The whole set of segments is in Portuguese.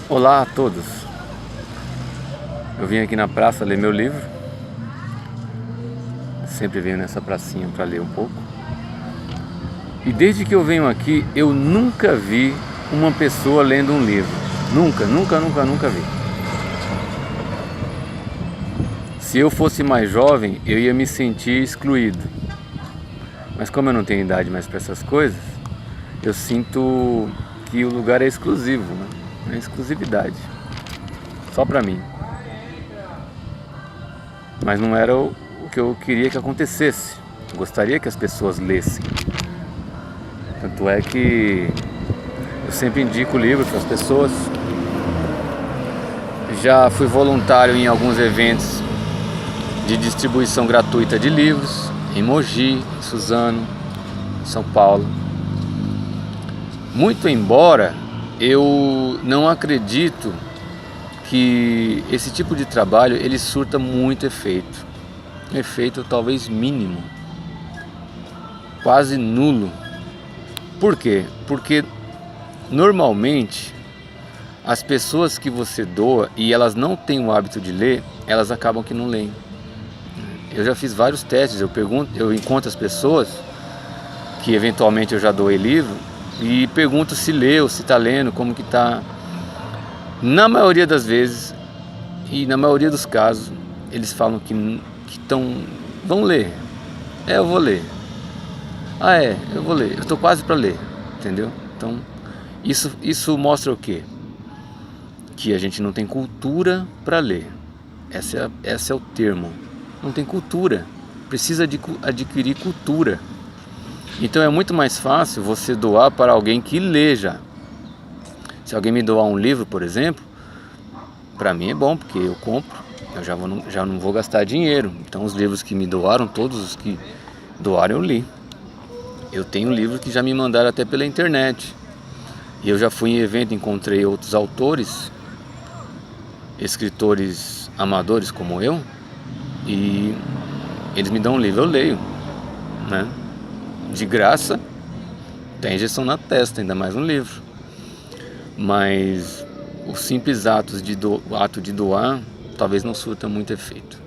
Olá a todos. Eu vim aqui na praça ler meu livro. Sempre venho nessa pracinha para ler um pouco. E desde que eu venho aqui, eu nunca vi uma pessoa lendo um livro. Nunca vi. Se eu fosse mais jovem, eu ia me sentir excluído. Mas como eu não tenho idade mais para essas coisas, eu sinto que o lugar é exclusivo, né? É exclusividade. Só para mim. Mas não era o que eu queria que acontecesse. Eu gostaria que as pessoas lessem. Tanto é que eu sempre indico livros para as pessoas. Já fui voluntário em alguns eventos de distribuição gratuita de livros em Mogi, em Suzano, em São Paulo. Muito embora eu não acredito que esse tipo de trabalho ele surta muito efeito talvez mínimo, quase nulo. Por quê? Porque normalmente as pessoas que você doa e elas não têm o hábito de ler, elas acabam que não leem. Eu já fiz vários testes, eu encontro as pessoas que eventualmente eu já doei livro e pergunto se leu, se está lendo, como que está. Na maioria das vezes e na maioria dos casos, eles falam que vão ler. Eu vou ler. Eu vou ler. Eu estou quase para ler, entendeu? Então, isso mostra o quê? Que a gente não tem cultura para ler. Esse é o termo. Não tem cultura. Precisa adquirir cultura. Então é muito mais fácil você doar para alguém que lê já. Se alguém me doar um livro, por exemplo, para mim é bom, porque eu compro, eu já não vou gastar dinheiro. Então os livros que me doaram, todos os que doaram eu li. Eu tenho livros que já me mandaram até pela internet. E eu já fui em evento, encontrei outros autores, escritores amadores como eu, e eles me dão um livro, eu leio, né? De graça, tem injeção na testa, ainda mais um livro. Mas os simples ato de doar talvez não surta muito efeito.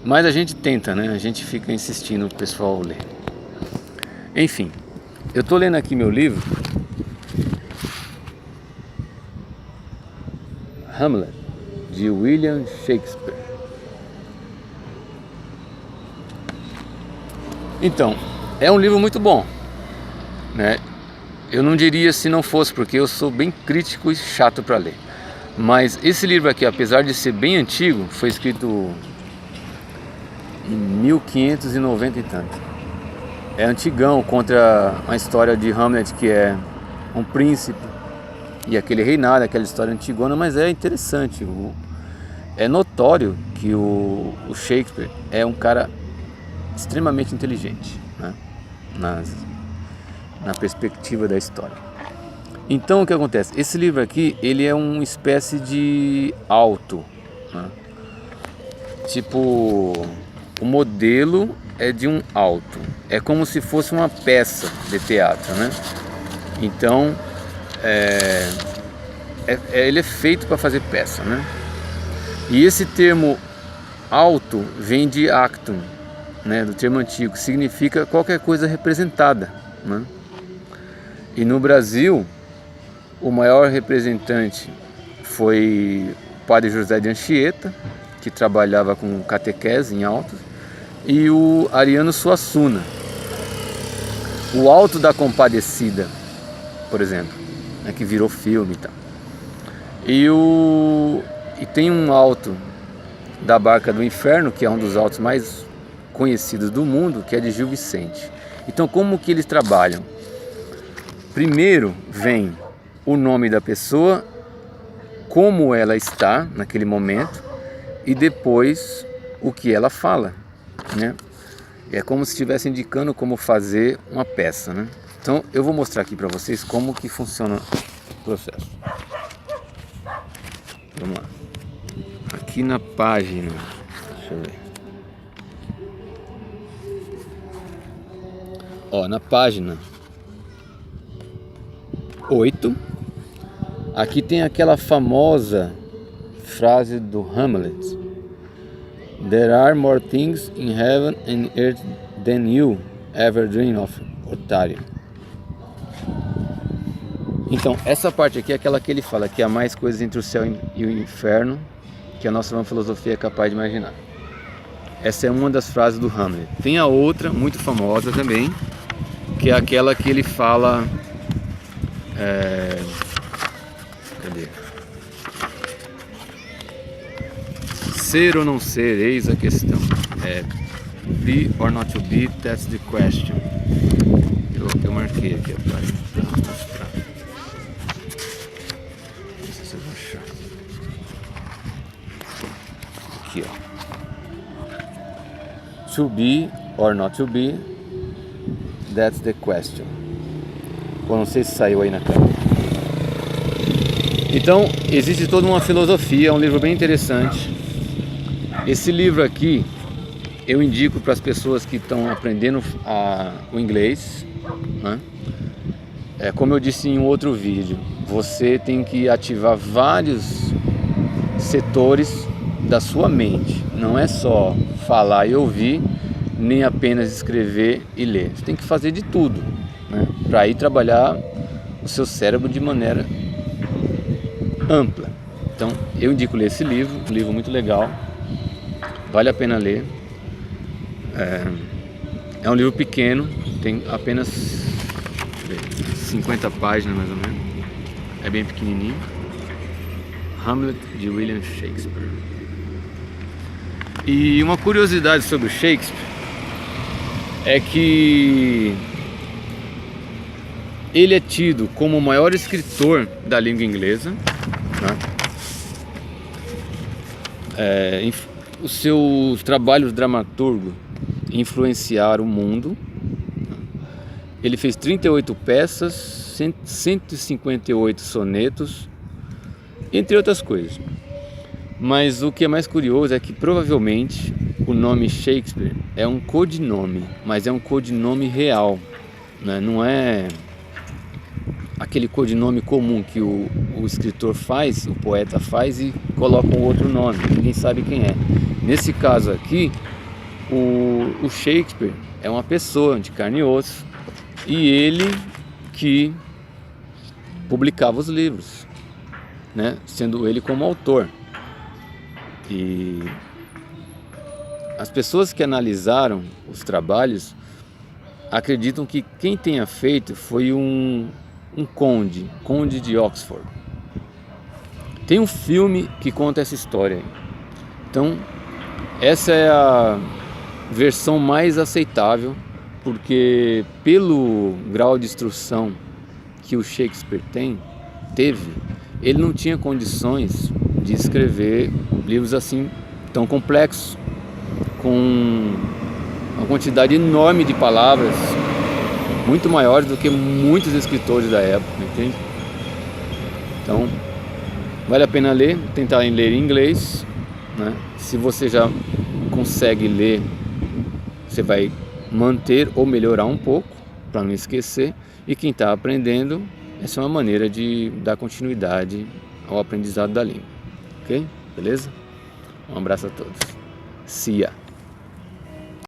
Mas a gente tenta, né? A gente fica insistindo pro pessoal ler. Enfim, eu tô lendo aqui meu livro Hamlet, de William Shakespeare. Então, é um livro muito bom, né? Eu não diria se não fosse, porque eu sou bem crítico e chato para ler. Mas esse livro aqui, apesar de ser bem antigo, foi escrito em 1590 e tanto. É antigão, contra a história de Hamlet, que é um príncipe e aquele reinado, aquela história antigona, mas é interessante. É notório que o Shakespeare é um cara extremamente inteligente, né? Na perspectiva da história. Então o que acontece? Esse livro aqui, ele é uma espécie de auto, né? Tipo, o modelo é de um auto. É como se fosse uma peça de teatro, né? Então, ele é feito para fazer peça, né? E esse termo auto vem de actum, né? Do termo antigo, significa qualquer coisa representada, né? E no Brasil, o maior representante foi o padre José de Anchieta, que trabalhava com catequese em autos, e o Ariano Suassuna. O Alto da Compadecida, por exemplo, né, que virou filme e tal. E tem um alto da Barca do Inferno, que é um dos altos mais conhecidos do mundo, que é de Gil Vicente. Então, como que eles trabalham? Primeiro vem o nome da pessoa, como ela está naquele momento, e depois o que ela fala, né? É como se estivesse indicando como fazer uma peça, né? Então eu vou mostrar aqui para vocês como que funciona o processo. Vamos lá. Aqui na página, deixa eu ver. Ó, na página 8 Aqui tem aquela famosa frase do Hamlet: There are more things in heaven and earth than you ever dream of, otário. Então, essa parte aqui é aquela que ele fala que há mais coisas entre o céu e o inferno que a nossa filosofia é capaz de imaginar. Essa é uma das frases do Hamlet. Tem a outra, muito famosa também, que é aquela que ele fala... Cadê? Ser ou não ser, eis a questão. Be or not to be, that's the question. Eu marquei aqui atrás para mostrar. Não sei se eu vou achar. Aqui, ó. To be or not to be, that's the question. Bom, não sei se saiu aí na câmera. Então, existe toda uma filosofia, é um livro bem interessante. Esse livro aqui, eu indico para as pessoas que estão aprendendo o inglês, né? Como eu disse em um outro vídeo, você tem que ativar vários setores da sua mente. Não é só falar e ouvir, nem apenas escrever e ler. Você tem que fazer de tudo, né? Para ir trabalhar o seu cérebro de maneira ampla. Então, eu indico ler esse livro, um livro muito legal, vale a pena ler. É um livro pequeno, tem apenas 50 páginas mais ou menos, é bem pequenininho. Hamlet, de William Shakespeare. E uma curiosidade sobre o Shakespeare é que ele é tido como o maior escritor da língua inglesa, né? Os seus trabalhos dramaturgos influenciaram o mundo. Ele fez 38 peças, 158 sonetos, entre outras coisas. Mas o que é mais curioso é que provavelmente o nome Shakespeare é um codinome, mas é um codinome real, né? Não é aquele codinome comum que o escritor faz, o poeta faz e coloca um outro nome, ninguém sabe quem é. Nesse caso aqui, o Shakespeare é uma pessoa de carne e osso, e ele que publicava os livros, né? Sendo ele como autor. E as pessoas que analisaram os trabalhos acreditam que quem tenha feito foi um conde de Oxford. Tem um filme que conta essa história aí. Então, essa é a versão mais aceitável, porque pelo grau de instrução que o Shakespeare teve, ele não tinha condições de escrever livros assim tão complexos, com uma quantidade enorme de palavras, muito maiores do que muitos escritores da época, entende? Então, vale a pena ler, tentar ler em inglês, né? Se você já consegue ler, você vai manter ou melhorar um pouco, para não esquecer. E quem está aprendendo, essa é uma maneira de dar continuidade ao aprendizado da língua. Ok? Beleza? Um abraço a todos. See ya!